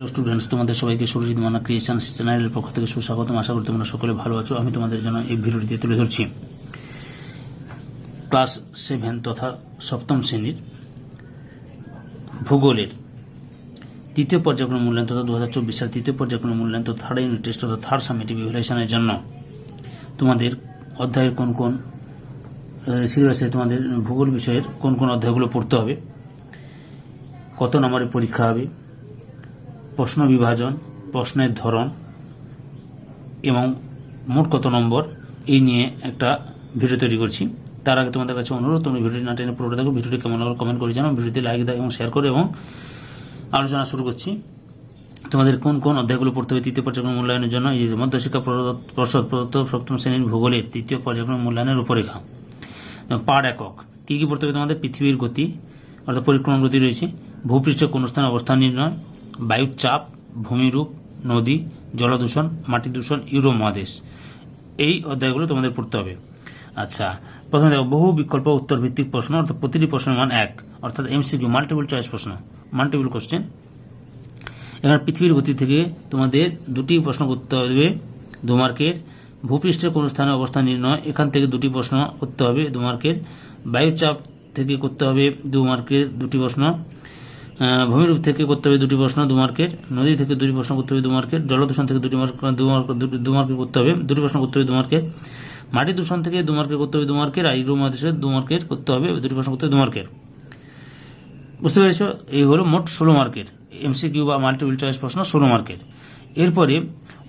Students, তোমাদের সবাইকে সুরজিৎ মানা ক্রিয়েশন চ্যানেলের পক্ষ থেকে সুস্বাগতম। আশা করি তোমরা সকলে ভালো আছো। আমি তোমাদের জন্য এই ভিডিওটিতে তুলে ধরছি ক্লাস 7 তথা সপ্তম শ্রেণীর ভূগোলের তৃতীয় পর্যায়ক্রম মূল্যায়ন তথা 2024 সাল তৃতীয় পর্যায়ক্রম মূল্যায়ন তথা থার্ড ইউনিট টেস্ট তথা থার্ড সামেটিভ ইভ্যালুয়েশনের জন্য তোমাদের অধ্যায়ের কোন কোন সিলেবাসে তোমাদের ভূগোল বিষয়ের কোন কোন অধ্যায়গুলো পড়তে হবে, কত নম্বরের পরীক্ষা হবে, প্রশ্ন বিভাজন, প্রশ্নের ধরন এবং মোট কত নম্বর, এই নিয়ে একটা ভিডিও তৈরি করছি। তার আগে তোমাদের কাছে অনুরোধ, তোমরা ভিডিওটি না টেনে পুরোটা দেখো। ভিডিওটি কেমন লাগলো কমেন্ট করে জানাও, ভিডিওতে লাইক দাও এবং শেয়ার করো। এবং আলোচনা শুরু করছি। তোমাদের কোন কোন অধ্যায়গুলো পড়তে হবে তৃতীয় পর্যায়ক্রম মূল্যায়নের জন্য। এই মধ্যশিক্ষা পর্ষদ প্রদত্ত সপ্তম শ্রেণীর ভূগোলের তৃতীয় পর্যায়ক্রম মূল্যায়নের রূপরেখা। পাঠ একক কী কী পড়তে হবে তোমাদের? পৃথিবীর গতি অর্থাৎ পরিক্রমণ গতি রয়েছে, ভূপৃষ্ঠে কোন স্থানে অবস্থান নির্ণয়, বায়ুর চাপ, ভূমিরূপ, নদী, জলদূষণ, মাটি দূষণ, ইউরোপ মহাদেশ। এই অধ্যায়গুলো তোমাদের পড়তে হবে। আচ্ছা, প্রথমে দেখো বহু বিকল্প উত্তর ভিত্তিক প্রশ্ন, অর্থাৎ প্রতিটি প্রশ্নের মান 1, অর্থাৎ এমসিকিউ মাল্টিপল চয়েস প্রশ্ন, মাল্টিপল কোশ্চেন। এখানে পৃথিবীর গতি থেকে তোমাদের দুটি প্রশ্ন করতে হবে 2 মার্কের। ভূপৃষ্ঠের কোন স্থানে অবস্থান নির্ণয়, এখান থেকে দুটি প্রশ্ন করতে হবে 2 মার্কের। বায়ুর চাপ থেকে করতে হবে 2 মার্কের 2টি প্রশ্ন। ভূমিরূপ থেকে করতে হবে 2টি প্রশ্ন 2 মার্কের। নদী থেকে 2টি প্রশ্ন করতে হবে 2 মার্কের। জলদূষণ থেকে 2 মার্কের করতে হবে 2টি প্রশ্ন করতে হবে 2 মার্কের। মাটি দূষণ থেকে 2 মার্কের করতে হবে 2 মার্কের। আর ইউরোপ মহাদেশে 2 মার্কের করতে হবে 2টি প্রশ্ন করতে হবে 2 মার্কের। বুঝতে পেরেছ? এই হলো মোট 16 মার্কের এমসিকিউ বা মাল্টিপল চয়েস প্রশ্ন, 16 মার্কের। এরপরে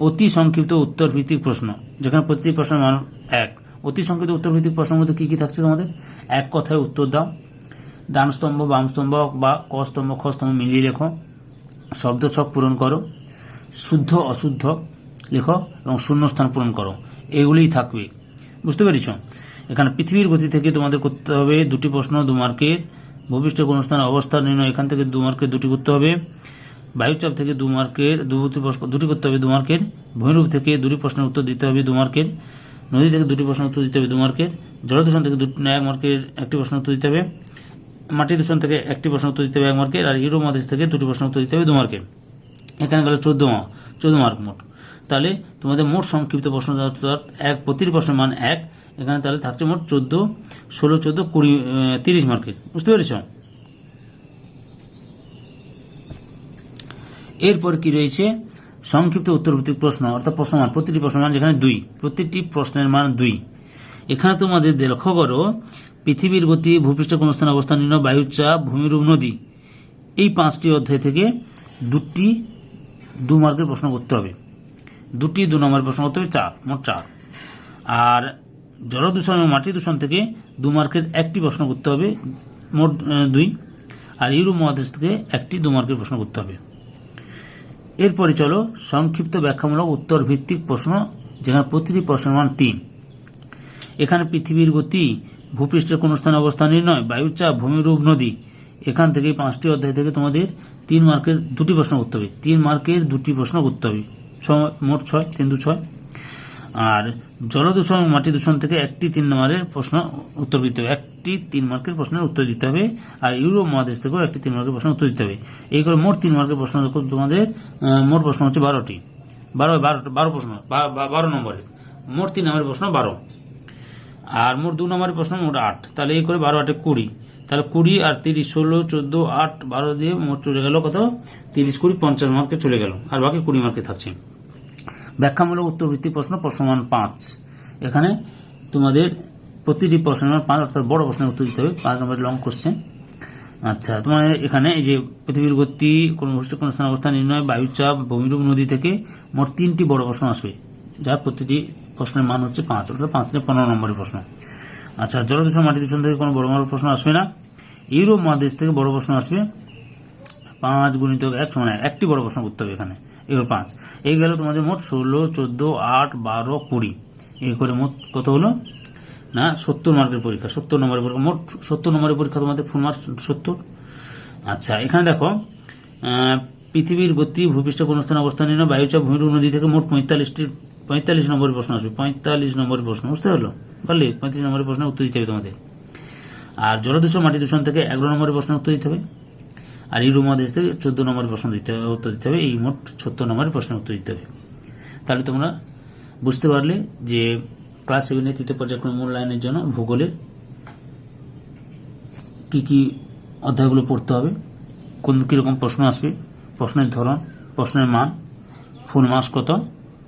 অতি সংক্ষিপ্ত উত্তর ভিত্তিক প্রশ্ন, যেখানে প্রতিটি প্রশ্নের মান 1। অতি সংক্ষিপ্ত উত্তর ভিত্তিক প্রশ্নের মধ্যে কি কি থাকছে তোমাদের? এক কথায় উত্তর দাও, ডান স্তম্ভ বাম স্তম্ভ বা ক স্তম্ভ খ স্তম্ভ মিলিয়ে লেখো, শব্দ ছক পূরণ করো, শুদ্ধ অশুদ্ধ লেখো এবং শূন্যস্থান পূরণ করো। এগুলিই থাকবে। বুঝতে পেরেছ? এখানে পৃথিবীর গতি থেকে তোমাদের করতে হবে 2টি প্রশ্ন 2 মার্কের। ভূপৃষ্ঠের কোন স্থানে অবস্থান নির্ণয়, এখান থেকে 2 মার্কের 2টি করতে হবে। বায়ুচাপ থেকে 2 মার্কের 2টি করতে হবে 2 মার্কের। ভূমিরূপ থেকে 2টি প্রশ্নের উত্তর দিতে হবে 2 মার্কের। নদী থেকে 2টি প্রশ্নের উত্তর দিতে হবে 2 মার্কের। জলদূষণ থেকে 1 মার্কের 1টি প্রশ্ন উত্তর দিতে হবে। মাটি দূষণ থেকে 1টি প্রশ্ন উত্তর দিতে হবে 1 মার্কের। আর ইউরোপ মহাদেশ থেকে 2টি প্রশ্ন উত্তর দিতে হবে 2 মার্কের। এখানে গেল 14 মার্ক মোট। তাহলে তোমাদের মোট সংক্ষিপ্ত প্রশ্ন প্রতিটি প্রশ্নের মান 1। এখানে তাহলে থাকছে মোট 14, 16, 14, 20, 30 মার্কের। বুঝতে পেরেছ? এরপর কি রয়েছে? সংক্ষিপ্ত উত্তরভিত্তিক প্রশ্ন, অর্থাৎ প্রশ্নমান প্রতিটি প্রশ্নের মান যেখানে 2, প্রতিটি প্রশ্নের মান 2। এখানে তোমাদের লক্ষ্য করো, পৃথিবীর গতি, ভূপৃষ্ঠে কোন স্থানে অবস্থান নির্ণয়, বায়ুর চাপ, ভূমিরূপ, নদী, এই 5টি অধ্যায় থেকে 2টি 2 মার্কের প্রশ্ন করতে হবে। 2টি 2 নম্বরের প্রশ্ন করতে হবে, 4, মোট 4। আর জলদূষণ এবং মাটি দূষণ থেকে 2 মার্কের 1টি প্রশ্ন করতে হবে, মোট 2। আর ইউরোপ মহাদেশ থেকে 1টি 2 মার্কের প্রশ্ন করতে হবে। এরপরে চলো সংক্ষিপ্ত ব্যাখ্যামূলক উত্তর ভিত্তিক প্রশ্ন, যেখানে প্রতিটি প্রশ্নের মান 3। এখানে পৃথিবীর গতি, ভূপৃষ্ঠের কোন স্থানে অবস্থান নির্ণয়, বায়ুর চাপ, ভূমিরূপ, নদী, এখান থেকে 5টি অধ্যায় থেকে তোমাদের 3 মার্কের 2টি প্রশ্ন করতে হবে। 3 মার্কের 2টি প্রশ্ন করতে হবে, মোট 6, 3 2 6। আর জলদূষণ এবং মাটি দূষণ থেকে 1টি 3 নম্বরের প্রশ্ন উত্তর দিতে হবে, 1টি 3 মার্কের প্রশ্নের উত্তর দিতে হবে। আর ইউরোপ মহাদেশ থেকেও 1টি 3 মার্কের প্রশ্ন উত্তর দিতে হবে। এই করে মোট 3 মার্কের প্রশ্ন তোমাদের মোট প্রশ্ন হচ্ছে 12টি, 12 প্রশ্ন 12 নম্বরের। মোট 3 নম্বরের প্রশ্ন 12, আর মোট 2 নম্বরের প্রশ্ন মোট 8। তাহলে এই করে 12 8 20। তাহলে 20 আর 30 16 14 8 12 দিয়ে মোট চলে গেল কত? 30 20 50 মার্কে চলে গেল, আর বাকি 20 মার্কে থাকছে। ব্যাখ্যামূলক উত্তর ভিত্তিক প্রশ্ন, প্রশ্নমান 5। এখানে তোমাদের প্রতিটি প্রশ্নের মান 5, অর্থাৎ বড় প্রশ্নের উত্তর দিতে হবে, 5 নম্বরের লং কোশ্চেন। আচ্ছা, তোমার এখানে এই যে পৃথিবীর গতি, কোন ভূপৃষ্ঠে কোন স্থানে অবস্থান নির্ণয়, বায়ুচাপ, ভূমিরূপ, নদী থেকে মোট 3টি বড় প্রশ্ন আসবে, যার প্রতিটি প্রশ্নের মান হচ্ছে 5, অর্থাৎ 5 থেকে 15 নম্বরের প্রশ্ন। আচ্ছা, জলদূষণ মাটি দূষণ থেকে কোনো বড় প্রশ্ন আসবে না। ইউরোপ মহাদেশ থেকে বড় প্রশ্ন আসবে, 5 × 1 = 1, 1টি বড় প্রশ্ন করতে হবে এখানে, এগুলো 5। এই গেল তোমাদের মোট 16 14 8 12 20। এই করে মোট কত হলো না 70 মার্কের পরীক্ষা, 70 নম্বরের পরীক্ষা। মোট 70 নম্বরের পরীক্ষা তোমাদের ফুল মার্ক 70। আচ্ছা, এখানে দেখো পৃথিবীর গতি, ভূপৃষ্ঠে কোন স্থানে অবস্থান নির্ণয়, বায়ুচাপ, ভূমিরূপ, নদী থেকে মোট 45 নম্বরের প্রশ্ন আসবে, 45 নম্বরের প্রশ্ন। বুঝতে পারলো? পারলে 35 নম্বরের প্রশ্নের উত্তর দিতে হবে তোমাদের। আর জলদূষণ মাটি দূষণ থেকে 11 নম্বরের প্রশ্নের উত্তর দিতে হবে। আর ইউরোপ মহাদেশ থেকে 14 নম্বরের প্রশ্ন উত্তর দিতে হবে। এই মোট 76 নম্বরের প্রশ্নের উত্তর দিতে হবে। তাহলে তোমরা বুঝতে পারলে যে ক্লাস 7-এর তৃতীয় পর্যায়ক্রমিক মূল্যায়নের জন্য ভূগোলের কি কি অধ্যায়গুলো পড়তে হবে, কীরকম প্রশ্ন আসবে, প্রশ্নের ধরন, প্রশ্নের মান, ফুল মার্কস কত,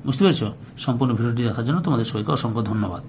বুঝতে পেরেছ? সম্পূর্ণ ভিডিওটি দেখার জন্য তোমাদের সবাইকে অসংখ্য ধন্যবাদ।